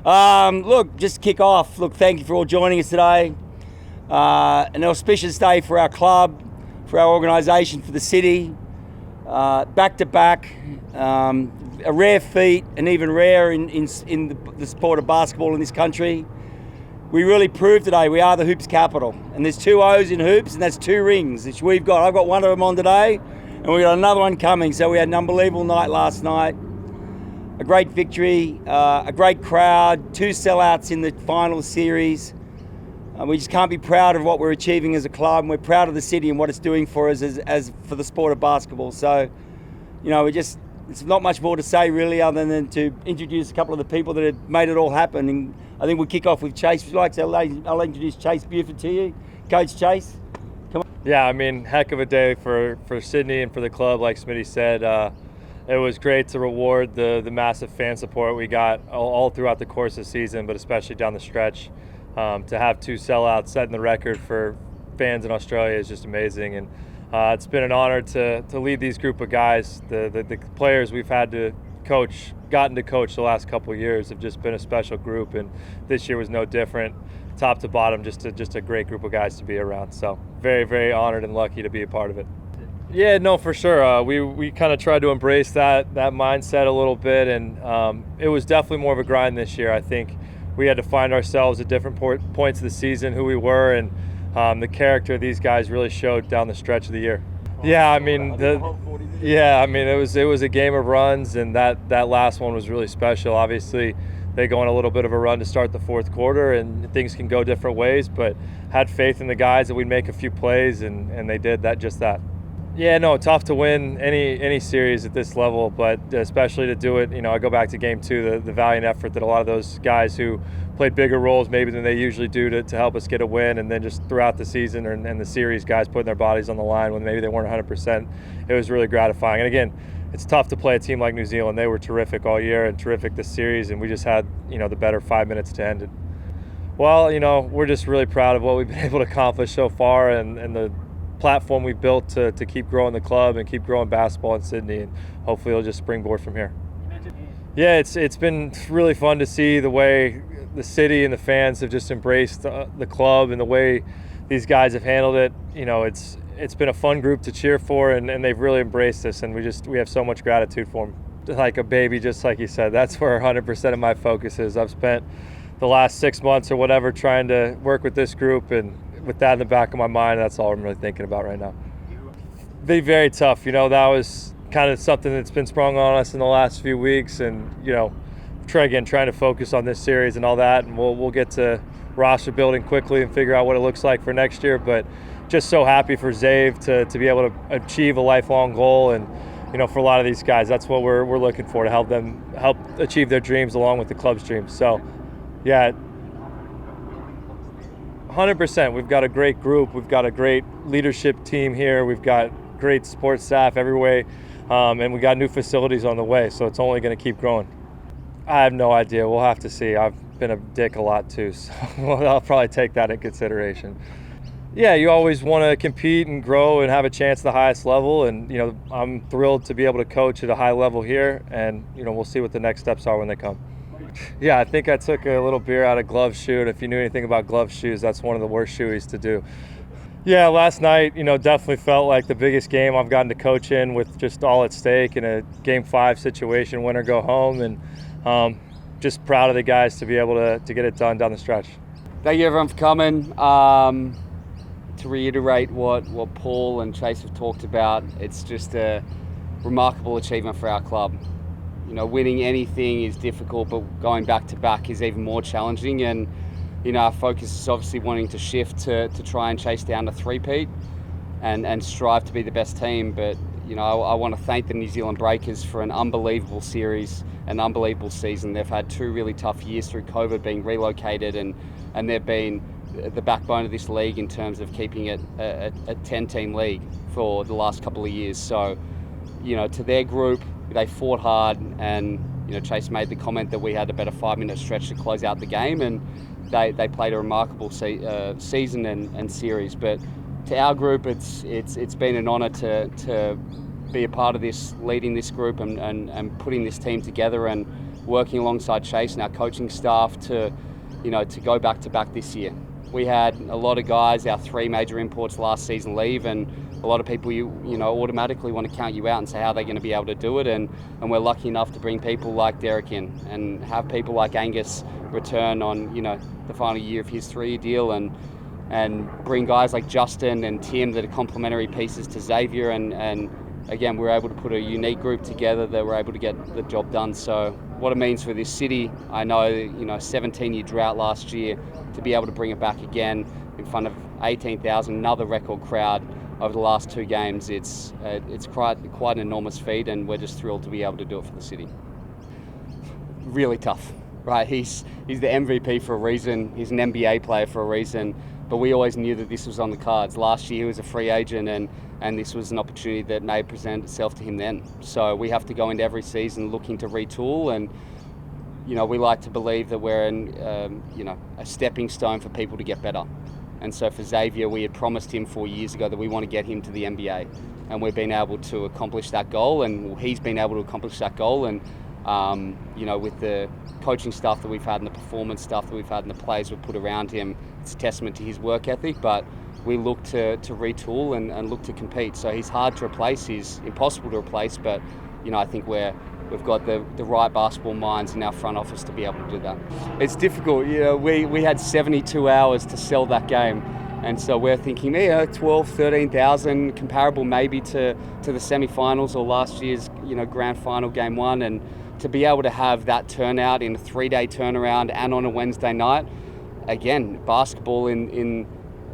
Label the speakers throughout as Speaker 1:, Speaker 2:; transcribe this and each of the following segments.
Speaker 1: Look, just to kick off, look, thank you for all joining us today. An auspicious day for our club, for our organisation, for the city. Back-to-back, a rare feat, and even rare in the sport of basketball in this country. We really proved today we are the hoops capital. And there's 2 O's in hoops, and that's 2 rings, which we've got. I've got one of them on today, and we've got another one coming. So we had an unbelievable night last night. A great victory, a great crowd, 2 sellouts in the final series. We just can't be proud of what we're achieving as a club, and we're proud of the city and what it's doing for us as for the sport of basketball. So, it's not much more to say really, other than to introduce a couple of the people that have made it all happen. And I think we'll kick off with Chase. Would you like to? I'll introduce Chase Buford to you. Coach Chase, come on.
Speaker 2: Yeah, I mean, heck of a day for Sydney and for the club, like Smitty said. It was great to reward the massive fan support we got all throughout the course of the season, but especially down the stretch. To have 2 sellouts, setting the record for fans in Australia is just amazing. And it's been an honor to lead these group of guys. The players we've had to gotten to coach the last couple of years have just been a special group, and this year was no different. Top to bottom, just a great group of guys to be around. So very, very honored and lucky to be a part of it. Yeah, no, for sure. We kind of tried to embrace that mindset a little bit, and it was definitely more of a grind this year. I think we had to find ourselves at different points of the season, who we were, and the character of these guys really showed down the stretch of the year. Yeah, I mean, it was a game of runs, and that last one was really special. Obviously, they go on a little bit of a run to start the fourth quarter, and things can go different ways, but had faith in the guys that we'd make a few plays, and they did just that. Yeah, no, tough to win any series at this level, but especially to do it, I go back to game 2, the valiant effort that a lot of those guys who played bigger roles maybe than they usually do to help us get a win, and then just throughout the season and the series, guys putting their bodies on the line when maybe they weren't 100%. It was really gratifying. And again, it's tough to play a team like New Zealand. They were terrific all year and terrific this series, and we just had, the better 5 minutes to end it. Well, we're just really proud of what we've been able to accomplish so far, and the platform we built to keep growing the club and keep growing basketball in Sydney, and hopefully it'll just springboard from here. Yeah, it's been really fun to see the way the city and the fans have just embraced the club and the way these guys have handled it. It's been a fun group to cheer for, and they've really embraced us, and we have so much gratitude for them. Like a baby, just like you said, that's where 100% of my focus is. I've spent the last 6 months or whatever trying to work with this group, and with that in the back of my mind, that's all I'm really thinking about right now. Be very tough. That was kind of something that's been sprung on us in the last few weeks, and trying to focus on this series and all that, and we'll get to roster building quickly and figure out what it looks like for next year. But just so happy for Zave to be able to achieve a lifelong goal, and for a lot of these guys, that's what we're looking for, to help achieve their dreams along with the club's dreams. So yeah, 100%. We've got a great group. We've got a great leadership team here. We've got great support staff every way, and we got new facilities on the way, so it's only going to keep growing. I have no idea. We'll have to see. I've been a dick a lot too, so I'll probably take that in consideration. Yeah, you always want to compete and grow and have a chance at the highest level, and I'm thrilled to be able to coach at a high level here, and we'll see what the next steps are when they come. Yeah, I think I took a little beer out of glove shoe, and if you knew anything about glove shoes, that's one of the worst shoeies to do. Yeah, last night, definitely felt like the biggest game I've gotten to coach in, with just all at stake in a Game 5 situation, win or go home, and just proud of the guys to be able to get it done down the stretch.
Speaker 3: Thank you everyone for coming. To reiterate what Paul and Chase have talked about, it's just a remarkable achievement for our club. Winning anything is difficult, but going back to back is even more challenging. And our focus is obviously wanting to shift to try and chase down the three-peat and strive to be the best team. But I want to thank the New Zealand Breakers for an unbelievable series, an unbelievable season. They've had 2 really tough years through COVID, being relocated, and they've been the backbone of this league in terms of keeping it a 10-team league for the last couple of years. So, to their group, they fought hard, and Chase made the comment that we had a better 5-minute stretch to close out the game, and they played a remarkable season and series. But to our group, it's been an honour to be a part of this, leading this group and putting this team together, and working alongside Chase and our coaching staff to go back to back this year. We had a lot of guys, our 3 major imports last season, leave, and a lot of people automatically want to count you out and say how they're going to be able to do it, and we're lucky enough to bring people like Derrick in and have people like Angus return on the final year of his 3-year deal, and bring guys like Justin and Tim that are complementary pieces to Xavier, and again, we're able to put a unique group together that we're able to get the job done. So what it means for this city, I know, 17-year drought last year, to be able to bring it back again in front of 18,000, another record crowd over the last 2 games, it's quite an enormous feat, and we're just thrilled to be able to do it for the city. Really tough, right? He's the MVP for a reason. He's an NBA player for a reason, but we always knew that this was on the cards. Last year he was a free agent, and this was an opportunity that may present itself to him then. So we have to go into every season looking to retool, and we like to believe that we're a stepping stone for people to get better. And so for Xavier, we had promised him 4 years ago that we want to get him to the NBA, and we've been able to accomplish that goal, and he's been able to accomplish that goal. And with the coaching staff that we've had and the performance stuff that we've had and the plays we've put around him, it's a testament to his work ethic. But we look to retool and look to compete. So he's hard to replace, he's impossible to replace, but I think we've got the right basketball minds in our front office to be able to do that. It's difficult. We had 72 hours to sell that game, and so we're thinking 12, 13,000, comparable maybe to the semi-finals or last year's grand final game 1, and to be able to have that turnout in a 3-day turnaround and on a Wednesday night. Again, basketball in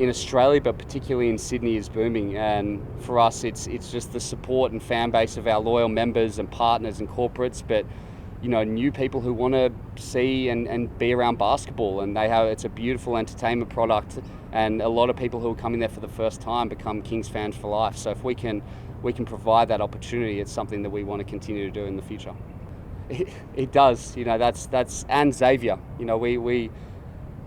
Speaker 3: Australia, but particularly in Sydney, is booming, and for us it's just the support and fan base of our loyal members and partners and corporates, but new people who want to see and be around basketball, and it's a beautiful entertainment product, and a lot of people who are coming there for the first time become Kings fans for life. So if we can provide that opportunity, it's something that we want to continue to do in the future. It does, that's and Xavier,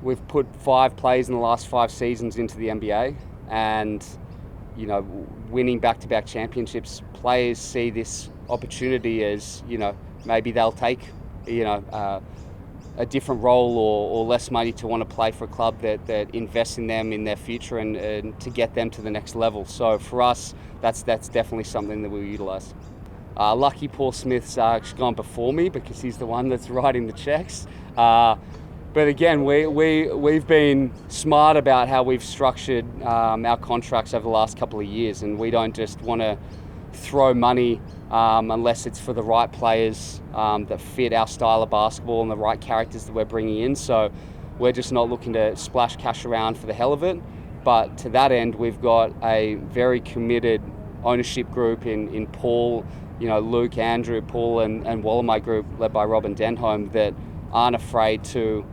Speaker 3: we've put 5 players in the last 5 seasons into the NBA, and winning back-to-back championships, players see this opportunity as maybe they'll take a different role or less money to want to play for a club that invests in them in their future and to get them to the next level. So for us, that's definitely something that we'll utilise. Lucky Paul Smith's gone before me because he's the one that's writing the checks. But again, we've been smart about how we've structured our contracts over the last couple of years, and we don't just want to throw money unless it's for the right players that fit our style of basketball and the right characters that we're bringing in. So we're just not looking to splash cash around for the hell of it. But to that end, we've got a very committed ownership group in Paul, Luke, Andrew, Paul, and Wallamai group led by Robin Denholm that aren't afraid to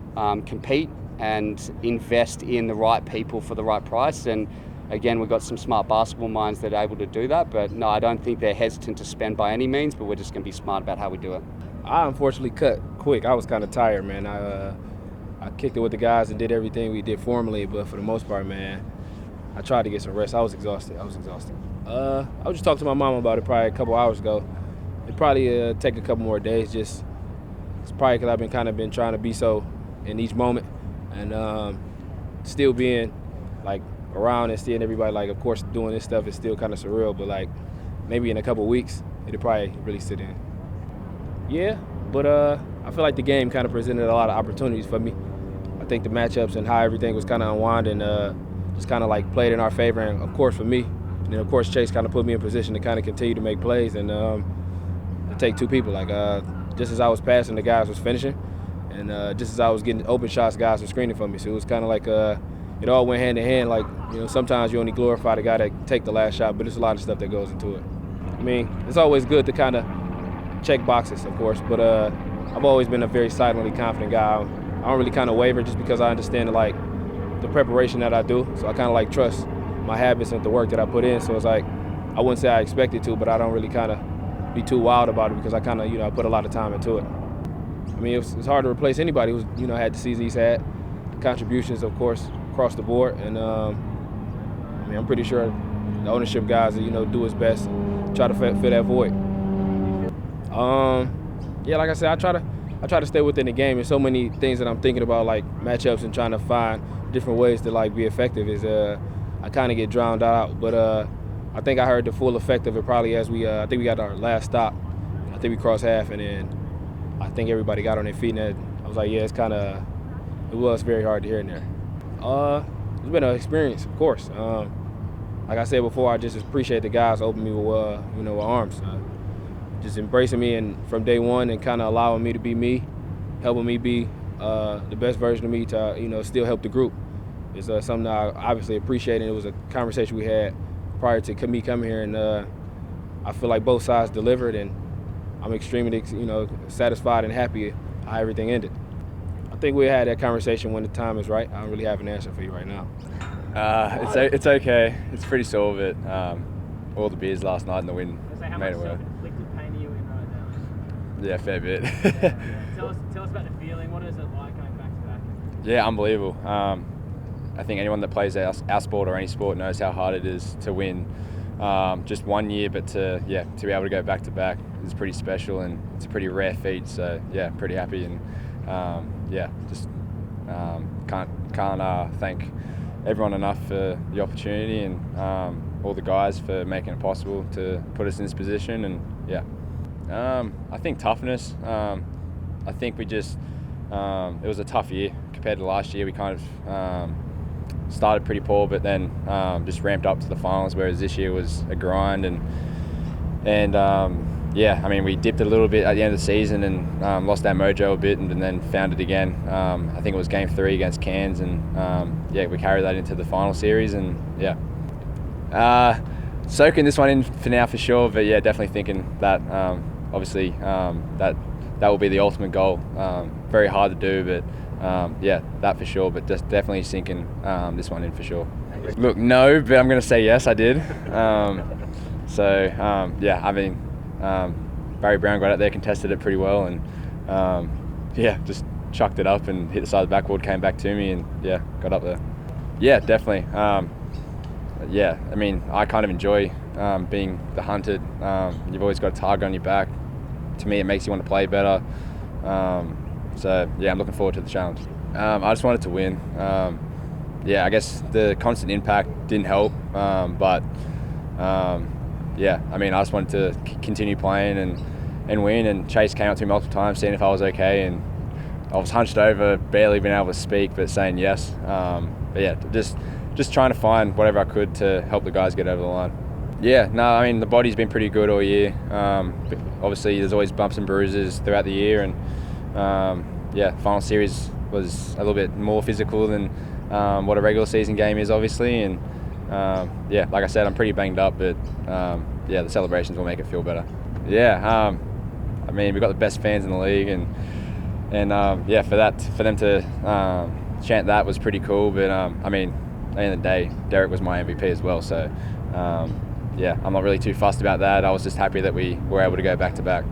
Speaker 3: compete and invest in the right people for the right price. And again, we've got some smart basketball minds that are able to do that. But no, I don't think they're hesitant to spend by any means, but we're just going to be smart about how we do it.
Speaker 4: I unfortunately cut quick. I was kind of tired, man. I kicked it with the guys and did everything we did formally, but for the most part, man, I tried to get some rest. I was exhausted. I was just talking to my mom about it probably a couple hours ago. It'd probably take a couple more days. It's probably because I've been trying to be so in each moment, and still being like around and seeing everybody, like, of course doing this stuff is still kind of surreal, but like maybe in a couple weeks it'll probably really sit in. Yeah, but I feel like the game kind of presented a lot of opportunities for me. I think the matchups and how everything was kind of unwound and just kind of like played in our favor, and of course for me, and then of course Chase kind of put me in position to kind of continue to make plays and to take 2 people. Like just as I was passing, the guys was finishing, and just as I was getting open shots, guys were screening for me. So it was kind of like it all went hand in hand. Like, sometimes you only glorify the guy that take the last shot, but there's a lot of stuff that goes into it. I mean, it's always good to kind of check boxes, of course, but I've always been a very silently confident guy. I don't really kind of waver just because I understand the preparation that I do. So I kind of like trust my habits and the work that I put in. So it's like, I wouldn't say I expected to, but I don't really kind of be too wild about it because I kind of, I put a lot of time into it. I mean, it's hard to replace anybody who's, had the season he's had, the contributions, of course, across the board. And I'm pretty sure the ownership guys, do his best, try to fill that void. Yeah, like I said, I I try to stay within the game. There's so many things that I'm thinking about, like matchups and trying to find different ways to like be effective. I kind of get drowned out. But I think I heard the full effect of it probably as I think we got our last stop. I think we crossed half, and then I think everybody got on their feet, and I was like, yeah, it was very hard to hear in there. It's been an experience, of course. Like I said before, I just appreciate the guys opening me with arms, just embracing me and from day one and kind of allowing me to be me, helping me be the best version of me to still help the group. It's something that I obviously appreciate, and it was a conversation we had prior to me coming here, and I feel like both sides delivered, and I'm extremely satisfied and happy how everything ended. I think we had that conversation when the time is right. I don't really have an answer for you right now.
Speaker 5: It's okay. It's pretty sore, but all the beers last night and the wind made it work.
Speaker 6: Self-inflicted pain are you in right now?
Speaker 5: Yeah, fair bit.
Speaker 6: Tell us about the feeling. What is it like going back to back?
Speaker 5: Yeah, unbelievable. I think anyone that plays our sport or any sport knows how hard it is to win just 1 year, but to be able to go back to back is pretty special, and it's a pretty rare feat. So yeah, pretty happy, and can't thank everyone enough for the opportunity, and all the guys for making it possible to put us in this position. And I think toughness. I think we just it was a tough year compared to last year. We kind of started pretty poor, but then just ramped up to the finals, whereas this year was a grind. And I mean, we dipped a little bit at the end of the season and lost our mojo a bit, and then found it again. I think it was Game 3 against Cairns, and we carried that into the final series, and soaking this one in for now for sure. But yeah, definitely thinking that obviously that will be the ultimate goal. Very hard to do, but that for sure. But just definitely sinking this one in for sure. Look, no, but I'm going to say yes, I did. I mean. Barry Brown got out there, contested it pretty well, and just chucked it up and hit the side of the backboard, came back to me, and got up there. Yeah, definitely. I mean, I kind of enjoy being the hunted. You've always got a target on your back. To me, it makes you want to play better. I'm looking forward to the challenge. I just wanted to win. I guess the constant impact didn't help, I mean, I just wanted to continue playing and win, and Chase came up to me multiple times, seeing if I was okay, and I was hunched over, barely being able to speak, but saying yes. Just trying to find whatever I could to help the guys get over the line. I mean, the body's been pretty good all year. Obviously, there's always bumps and bruises throughout the year, and final series was a little bit more physical than what a regular season game is, obviously, and like I said, I'm pretty banged up, but the celebrations will make it feel better. I mean, we've got the best fans in the league, and for them to chant that was pretty cool. But I mean, at the end of the day, Derrick was my MVP as well, so I'm not really too fussed about that. I was just happy that we were able to go back to back.